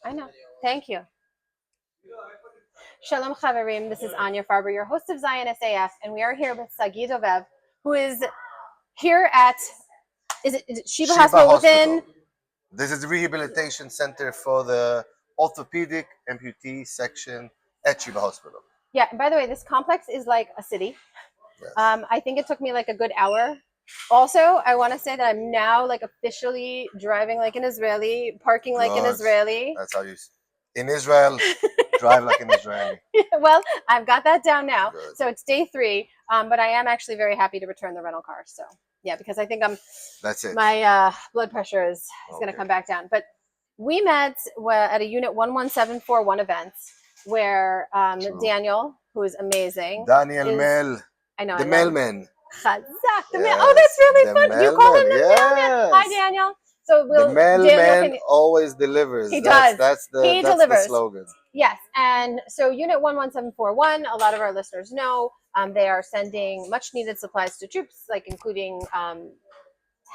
I know. Thank you. Shalom Chaverim, this is Anya Farber, your host of Zionist AF, and we are here with Sagi Dovev, who is here at, is it Sheba Hospital within? This is the rehabilitation center for the orthopedic amputee section at Sheba Hospital. Yeah, and by the way, this complex is like a city. Yes. I think it took me like a good hour. Also, I want to say that I'm now like officially driving like an Israeli, parking like an Israeli. That's how you, in Israel, drive like an Israeli. Well, I've got that down now. Good. So it's day 3, but I am actually very happy to return the rental car. So yeah, because I think That's it. My blood pressure is going to come back down. But we met at a Unit 11741 event where Daniel, who is amazing. Daniel I know. The mailman. Chazak, the mail. Oh, that's really fun. You call him the mailman. Hi, Daniel. So the mailman always delivers. He does. That's the slogan. Yes. And so Unit 11741, a lot of our listeners know, they are sending much needed supplies to troops, like including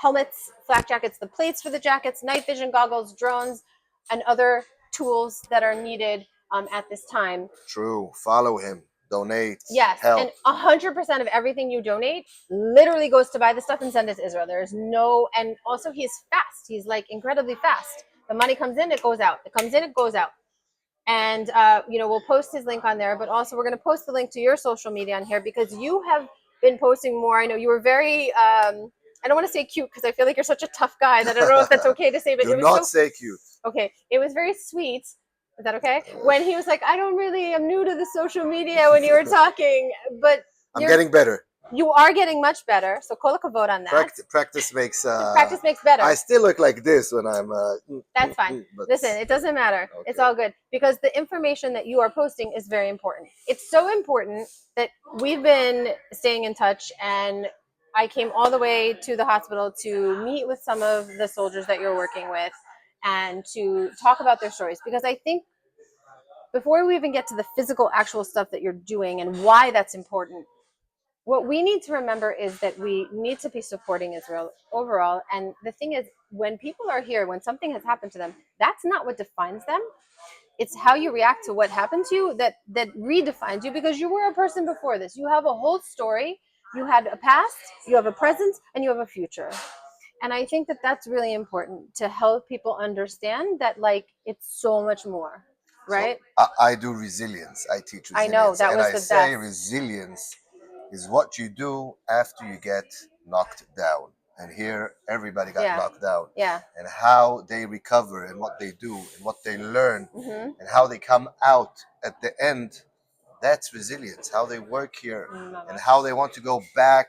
helmets, flak jackets, the plates for the jackets, night vision goggles, drones, and other tools that are needed at this time. True. Follow him. Donate. Yes, help. And 100% of everything you donate literally goes to buy the stuff and send it to Israel. There's no, and also he's fast. He's like incredibly fast. The money comes in, it goes out. It comes in, it goes out. And, we'll post his link on there, but also we're going to post the link to your social media on here because you have been posting more. I know you were very, I don't want to say cute because I feel like you're such a tough guy that I don't know if that's okay to say, but Do not say cute. Okay. It was very sweet. Is that okay? When he was like, I'm new to the social media when you were talking, but I'm getting better. You are getting much better. So kol hakavod on that. Practice makes better. I still look like this when I'm That's fine. Listen, it doesn't matter. Okay. It's all good because the information that you are posting is very important. It's so important that we've been staying in touch, and I came all the way to the hospital to meet with some of the soldiers that you're working with and to talk about their stories, because I think before we even get to the physical actual stuff that you're doing and why that's important, what we need to remember is that we need to be supporting Israel overall. And the thing is, when people are here, when something has happened to them, that's not what defines them. It's how you react to what happened to you that redefines you, because you were a person before this. You have a whole story. You had a past, you have a present, and you have a future. And I think that that's really important to help people understand that, like, it's so much more, right? So I do resilience. I teach resilience. I know, that was the best. And I say resilience is what you do after you get knocked down. And here, everybody got knocked down. Yeah. And how they recover and what they do and what they learn and how they come out at the end, that's resilience. How they work here and how they want to go back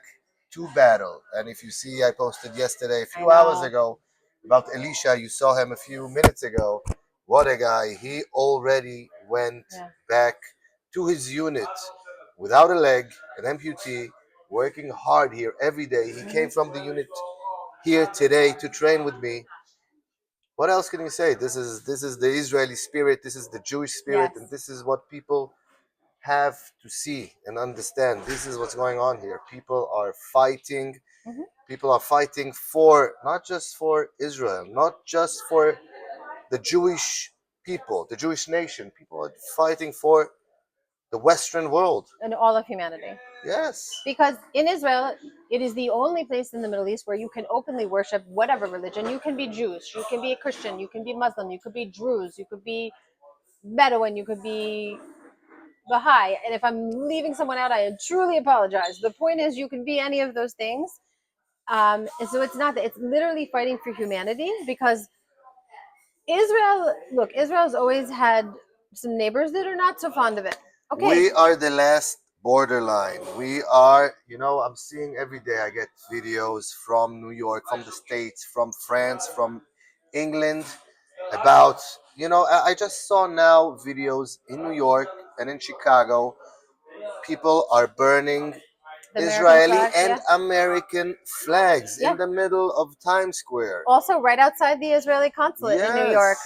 to battle. And if you see, I posted yesterday, a few hours ago, about Elisha. You saw him a few minutes ago. What a guy. He already went back to his unit without a leg, an amputee, working hard here every day. He came from the unit here today to train with me. What else can you say? This is the Israeli spirit. This is the Jewish spirit. And this is what people have to see and understand. This is what's going on here. People are fighting. People are fighting for, not just for Israel, not just for the Jewish people, the Jewish nation. People are fighting for the Western world. And all of humanity. Yes. Because in Israel, it is the only place in the Middle East where you can openly worship whatever religion. You can be Jewish, you can be a Christian, you can be Muslim, you could be Druze, you could be Bedouin, you could be Baha'i. And if I'm leaving someone out, I truly apologize. The point is, you can be any of those things. And so it's not that. It's literally fighting for humanity, because Israel's always had some neighbors that are not so fond of it. Okay. We are the last borderline. We are, I'm seeing every day, I get videos from New York, from the States, from France, from England about, I just saw now videos in New York and in Chicago. People are burning Israeli and American flags in the middle of Times Square. Also right outside the Israeli consulate in New York.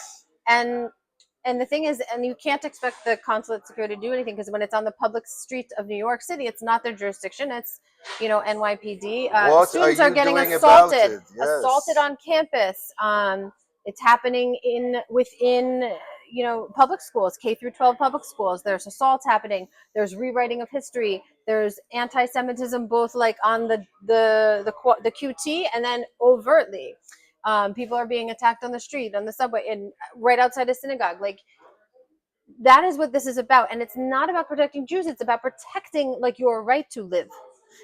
And the thing is, and you can't expect the consulate security to do anything, because when it's on the public street of New York City, it's not their jurisdiction. It's, NYPD. Students are getting assaulted on campus. It's happening within public schools, K-12 public schools. There's assaults happening. There's rewriting of history. There's anti-Semitism, both like on the QT and then overtly. People are being attacked on the street, on the subway, and right outside a synagogue. Like, that is what this is about. And it's not about protecting Jews. It's about protecting like your right to live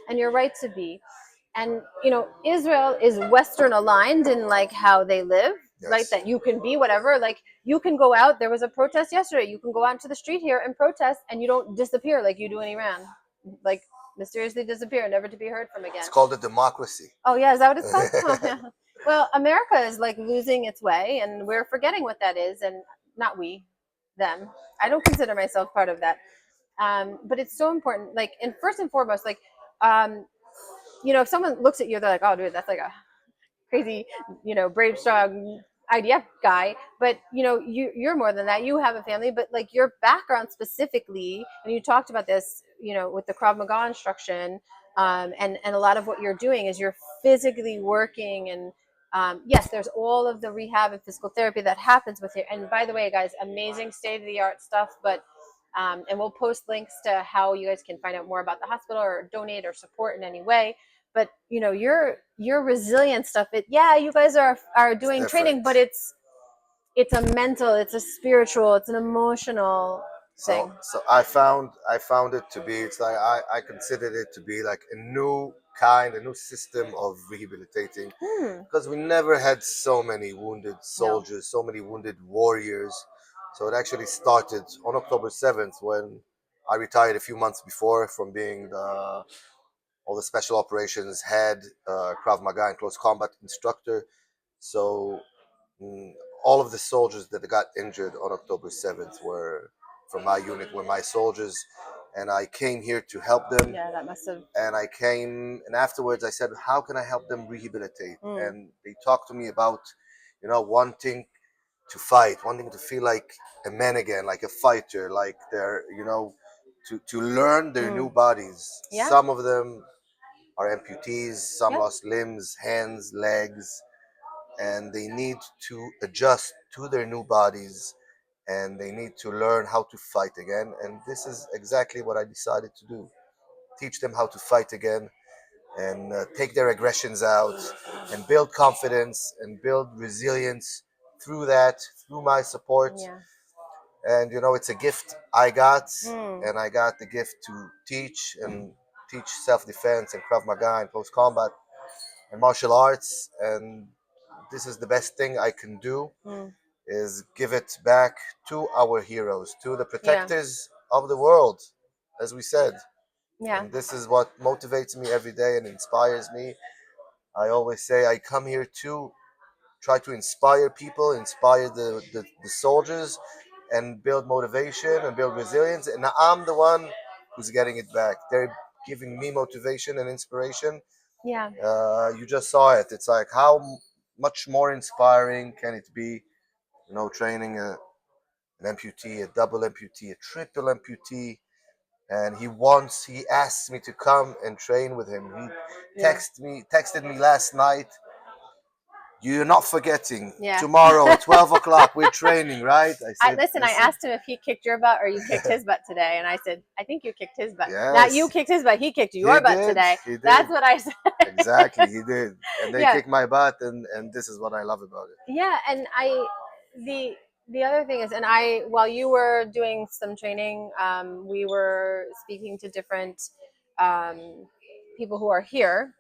and your right to be. And Israel is Western aligned in like how they live. Yes. Right, that you can be whatever, like you can go out. There was a protest yesterday. You can go out into the street here and protest, and you don't disappear like you do in Iran, like mysteriously disappear, never to be heard from again. It's called a democracy. Oh yeah, is that what it's called? Oh, yeah. Well, America is like losing its way, and we're forgetting what that is, and not we, them. I don't consider myself part of that, but it's so important. Like, and first and foremost, like, if someone looks at you, they're like, "Oh, dude, that's like a crazy, brave, strong IDF guy." But you're more than that. You have a family, but like your background specifically, and you talked about this, with the Krav Maga instruction, and a lot of what you're doing is you're physically working, and yes, there's all of the rehab and physical therapy that happens with it. And by the way, guys, amazing state of the art stuff. But and we'll post links to how you guys can find out more about the hospital or donate or support in any way. But your resilient stuff, you guys are doing training, but it's a mental, it's a spiritual, it's an emotional thing. So I found it to be, it's like I considered it to be like a new system of rehabilitating, because we never had so many wounded soldiers, so many wounded warriors. So it actually started on October 7th, when I retired a few months before from being all the special operations head, Krav Maga and close combat instructor. So all of the soldiers that got injured on October 7th were from my unit, were my soldiers, and I came here to help them. Yeah, that must have. And I came, and afterwards I said, how can I help them rehabilitate? And they talked to me about, wanting to fight, wanting to feel like a man again, like a fighter, like they're, to learn their new bodies. Yeah. Some of them are amputees, some lost limbs, hands, legs, and they need to adjust to their new bodies, and they need to learn how to fight again. And this is exactly what I decided to do: teach them how to fight again, and take their aggressions out, and build confidence and build resilience through that, through my support. And it's a gift I got, and I got the gift to teach self-defense and Krav Maga and close combat and martial arts. And this is the best thing I can do, is give it back to our heroes, to the protectors of the world, as we said. And this is what motivates me every day and inspires me. I always say I come here to try to inspire people, inspire the soldiers, and build motivation and build resilience. And I'm the one who's getting it back. They're giving me motivation and inspiration. Yeah. You just saw it. It's like, how much more inspiring can it be, training an amputee, a double amputee, a triple amputee. And he asked me to come and train with him. He texted me last night, "You're not forgetting. Tomorrow, 12 o'clock, we're training, right?" I said, I asked him if he kicked your butt or you kicked his butt today. And I said, I think you kicked his butt. Yes. Not you kicked his butt, he kicked your butt today. That's what I said. Exactly, he did. And they kicked my butt, and this is what I love about it. Yeah, and the other thing is, and while you were doing some training, we were speaking to different people who are here,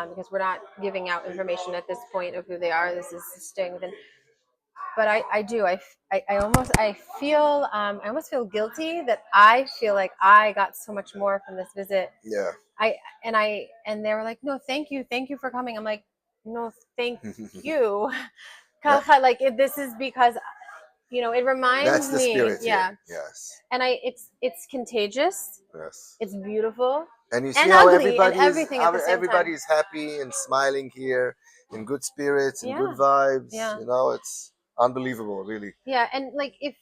because we're not giving out information at this point of who they are. This is staying within. But I almost feel guilty that I feel like I got so much more from this visit. Yeah. And they were like, "No, thank you for coming." I'm like, "No, thank you." Like, this is because it reminds That's the me. spirit. Yeah. Here. Yes. And it's contagious. Yes. It's beautiful. And you see and how ugly and everything at the same everybody time. is happy and smiling here, in good spirits, in good vibes. Yeah. It's unbelievable, really. Yeah, and like, if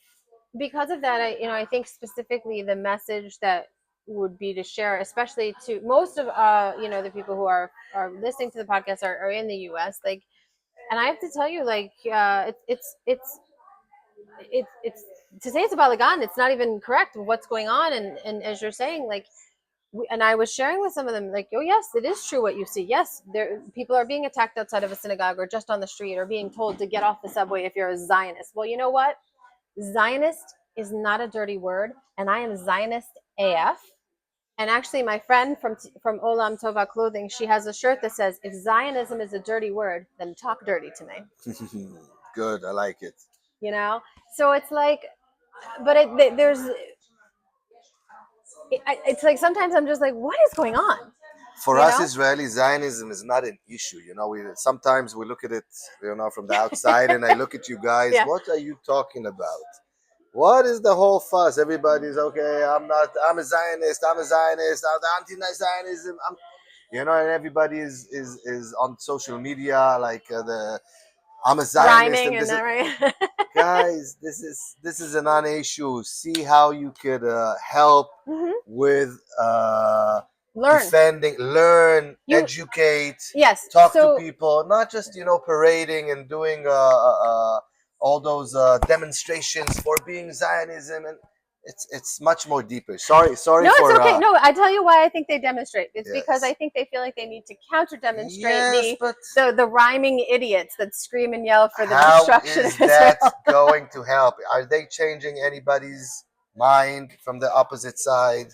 because of that, I think specifically the message that would be to share, especially to most of the people who are listening to the podcast are in the US. Like, And I have to tell you, like, it's to say it's a balagan. It's not even correct what's going on. And as you're saying, like, and I was sharing with some of them, like, oh yes, it is true what you see. Yes, there people are being attacked outside of a synagogue or just on the street or being told to get off the subway if you're a Zionist. Well, you know what? Zionist is not a dirty word, and I am Zionist AF. And actually, my friend from Olam Tova Clothing, she has a shirt that says, "If Zionism is a dirty word, then talk dirty to me." Good, I like it. You know, so it's like, but it's like sometimes I'm just like, what is going on? For You us, know? Israeli Zionism is not an issue. You know, we sometimes we look at it, you know, from the outside, and I look at you guys. Yeah. What are you talking about? What is the whole fuss? Everybody's okay. I'm not. I'm a Zionist. I'm a Zionist. I'm anti-Zionism. You know, and everybody is on social media like the I'm a Zionist, Rhyming and and this is that, right? guys. This is a non-issue. See how you could help Mhm. with Learn. defending, learn, You educate, yes. talk to So people, not just parading and doing all those demonstrations for being Zionism, and it's much more deeper. Sorry no, it's for okay. No, I tell you why I think they demonstrate. It's because I yes, think they feel like they need to counter demonstrate yes, but the rhyming idiots that scream and yell for the how destruction is of that Israel. going to help? Are they changing anybody's mind from the opposite side?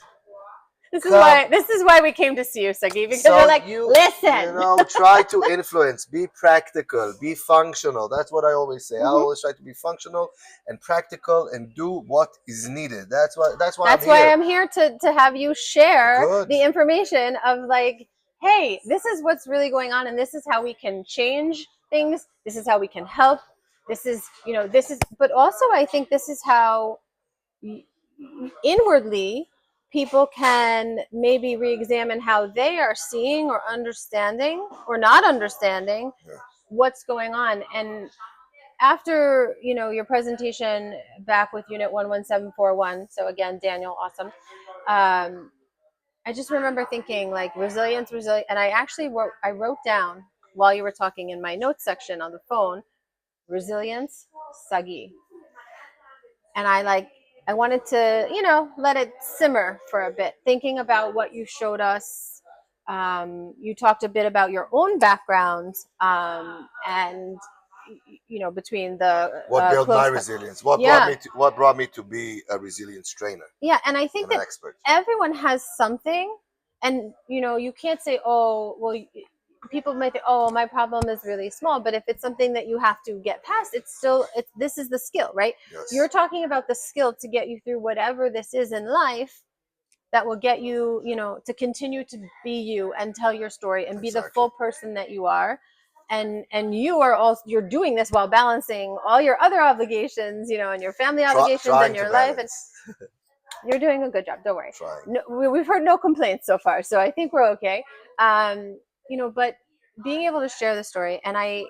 Come. This is why we came to see you, Sagi, because So you're like, listen. try to influence, be practical, be functional. That's what I always say. I Mhm. always try to be functional and practical and do what is needed. That's why I'm That's why here. I'm here to have you share Good. the information of like, hey, this is what's really going on, and this is how we can change things. This is how we can help. This is, this is, but also I think this is how inwardly people can maybe re-examine how they are seeing or understanding or not understanding Yeah. what's going on. And after your presentation back with unit 11741, so again, Daniel, awesome. I just remember thinking like resilience, and I wrote down while you were talking in my notes section on the phone, resilience, Sagi. And I wanted to let it simmer for a bit, thinking about what you showed us. You talked a bit about your own background, and between the What built my close, resilience? What yeah, brought me to be a resilience trainer yeah. And I think and an that expert? everyone has something, and you can't say, oh well, people might think, oh, my problem is really small, but if it's something that you have to get past, this is the skill, right? Yes. You're talking about the skill to get you through whatever this is in life, that will get you, to continue to be you and tell your story and be the Exactly. full person that you are. And you're doing this while balancing all your other obligations, and your family obligations Trying and to your life. And balance. you're doing a good job. Don't worry. Trying. No, we've heard no complaints so far, so I think we're okay. But being able to share the story, and I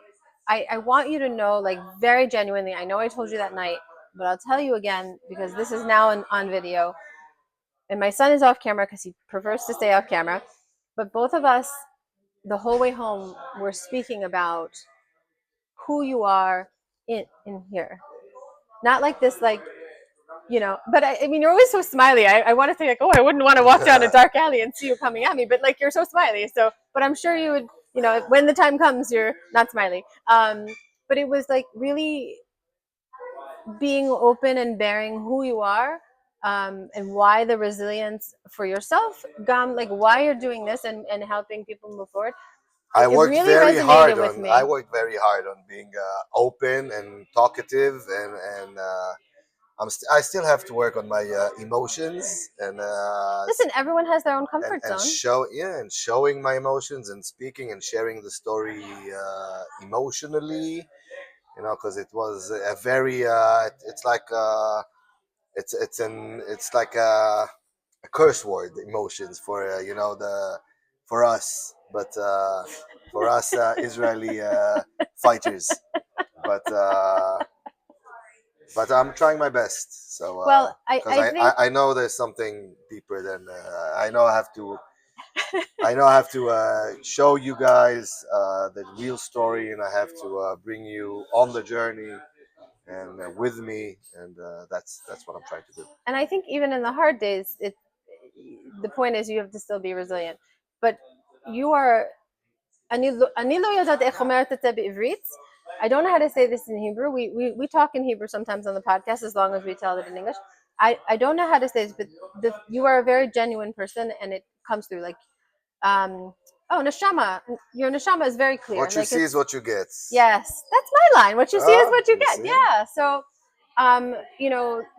want you to know, like, very genuinely. I know I told you that night, but I'll tell you again because this is now on video, and my son is off camera because he prefers to stay off camera. But both of us, the whole way home, were speaking about who you are in here, not like this, like, but I mean, you're always so smiley. I want to say, like, oh, I wouldn't want to walk down a dark alley and see you coming at me, but like, you're so smiley. So, but I'm sure you would, when the time comes, you're not smiley. But it was like really being open and bearing who you are, and why the resilience for yourself, like why you're doing this, and helping people move forward. It really resonated with me. I worked very hard on being open and talkative, and I still have to work on my emotions and Listen, everyone has their own comfort zone. and showing my emotions and speaking and sharing the story emotionally, because it was a very it's like it's like a curse word, emotions, for for us, but for us Israeli fighters, but I'm trying my best. So Well, because I think I know there's something deeper than I know I have to I know I have to show you guys the real story, and I have to bring you on the journey and with me, and that's what I'm trying to do. And I think even in the hard days, the point is you have to still be resilient. But you are. אני לא יודעת איך אומרת את זה בעברית. I don't know how to say this in Hebrew. We talk in Hebrew sometimes on the podcast as long as we tell it in English. I don't know how to say this, but you are a very genuine person, and it comes through. Like, neshama, your neshama is very clear. What you see is what you get. Yes, that's my line. What you see is what you get. See? Yeah. So,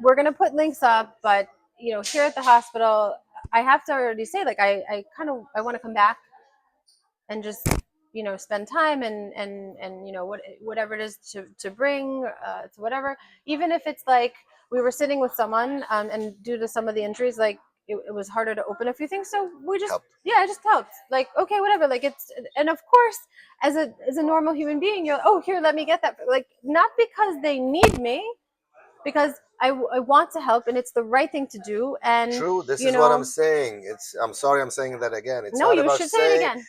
we're gonna put links up, but here at the hospital, I have to already say, like, I want to come back and just spend time and whatever it is to bring to whatever, even if it's like we were sitting with someone and due to some of the injuries, like it was harder to open a few things, so we just helped. I just helped, like, okay, whatever, like it's, and of course as a normal human being, you're, oh, here, let me get that, like, not because they need me, because I want to help and it's the right thing to do. And true, this is what I'm saying. I'm sorry I'm saying that again. It's no, not you about should say it again.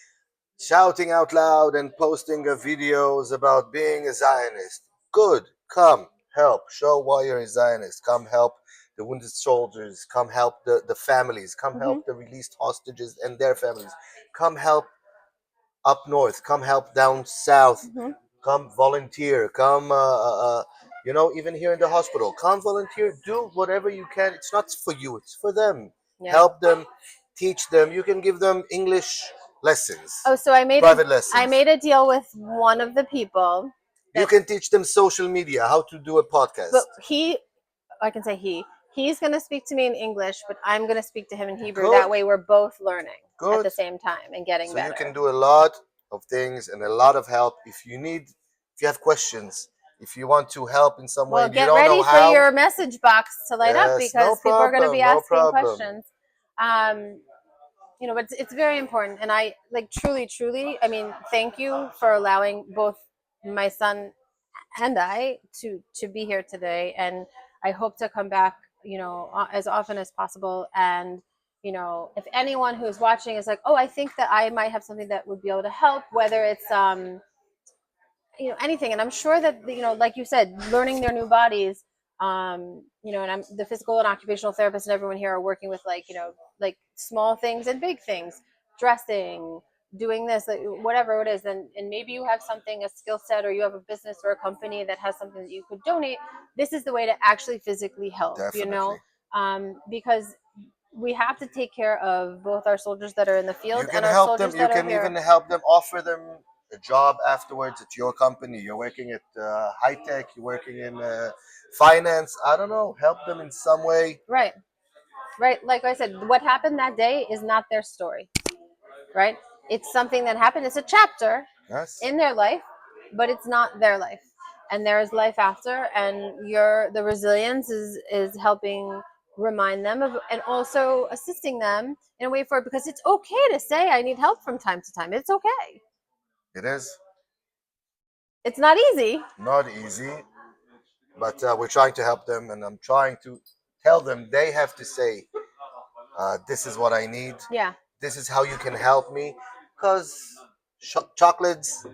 Shouting out loud and posting videos about being a Zionist. Good. Come help. Show why you're a Zionist. Come help the wounded soldiers. Come help the families. Come help the released hostages and their families. Come help up north. Come help down south. Come volunteer. Come, even here in the hospital. Come volunteer. Do whatever you can. It's not for you. It's for them. Yeah. Help them. Teach them. You can give them English lessons. Oh, so private lessons. I made a deal with one of the people. You can teach them social media, how to do a podcast. But I can say he's going to speak to me in English, but I'm going to speak to him in Hebrew. Good. That way we're both learning at the same time and getting better. So you can do a lot of things and a lot of help. If you have questions, if you want to help in some way, get ready for your message box to light up, because people are going to be asking questions. But it's very important, and I, like, truly, I mean, thank you for allowing both my son and I to be here today, and I hope to come back as often as possible. And if anyone who's watching is like, oh, I think that I might have something that would be able to help, whether it's anything, and I'm sure that like you said, learning their new bodies, and I'm the physical and occupational therapist and everyone here are working with like small things and big things, dressing, doing this, like, whatever it is, and maybe you have something, a skill set, or you have a business or a company that has something that you could donate. This is the way to actually physically help. Definitely. Because we have to take care of both our soldiers that are in the field and our soldiers that are here. You can even help them, offer them a job afterwards at your company. You're working at high tech, you're working in finance, I don't know, help them in some way. Right, like I said, what happened that day is not their story, right? It's something that happened, it's a chapter in their life, but it's not their life, and there is life after, and the resilience is helping remind them of, and also assisting them in a way forward, because it's okay to say I need help from time to time. It's okay. It is. It's not easy. Not easy, but we're trying to help them, and I'm trying to tell them they have to say, this is what I need. Yeah. This is how you can help me, because chocolates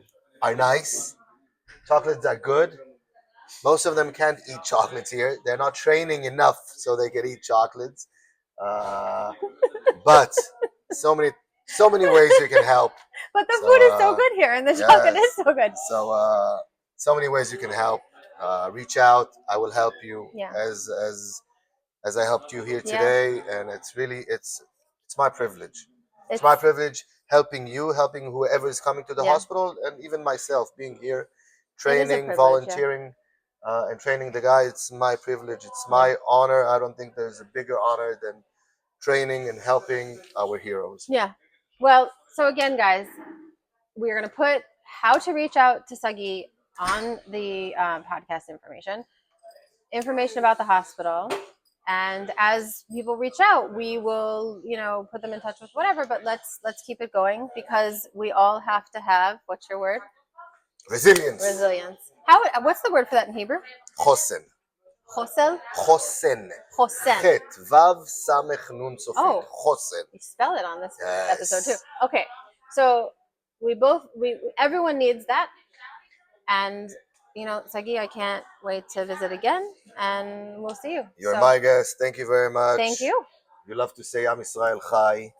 are nice. Chocolates are good. Most of them can't eat chocolates here. They're not training enough so they can eat chocolates. But so many ways you can help. But the food is so good here, and the chocolate is so good. So many ways you can help. Reach out. I will help you as I helped you here today, and it's really it's my privilege. It's my privilege helping you, helping whoever is coming to the hospital, and even myself being here, training, volunteering, and training the guys. It's my privilege. It's my honor. I don't think there's a bigger honor than training and helping our heroes. Yeah. Well, so again, guys, we're going to put how to reach out to Sagi on the podcast information about the hospital. And as people reach out, we will, put them in touch with whatever. But let's keep it going, because we all have to have, what's your word? Resilience. What's the word for that in Hebrew? Chosen. Chosel? Chosen. Chosen. Chet. Vav Samech Nun Sofit. Oh. Chosen. We spell it on this Yes. episode too. Okay. So everyone needs that. And, Sagi, I can't wait to visit again, and we'll see you. You're my guest. Thank you very much. Thank you. You love to say Am Israel Chai.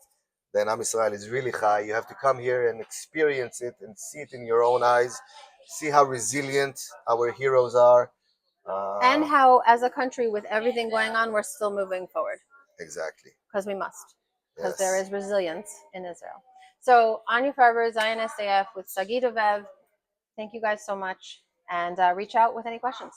Then Am Israel is really Chai. You have to come here and experience it and see it in your own eyes. See how resilient our heroes are. And how, as a country, with everything going on, we're still moving forward. Exactly. Because we must. Because there is resilience in Israel. So, Anya Farber, Zionist AF with Sagi Dovev. Thank you guys so much. And reach out with any questions.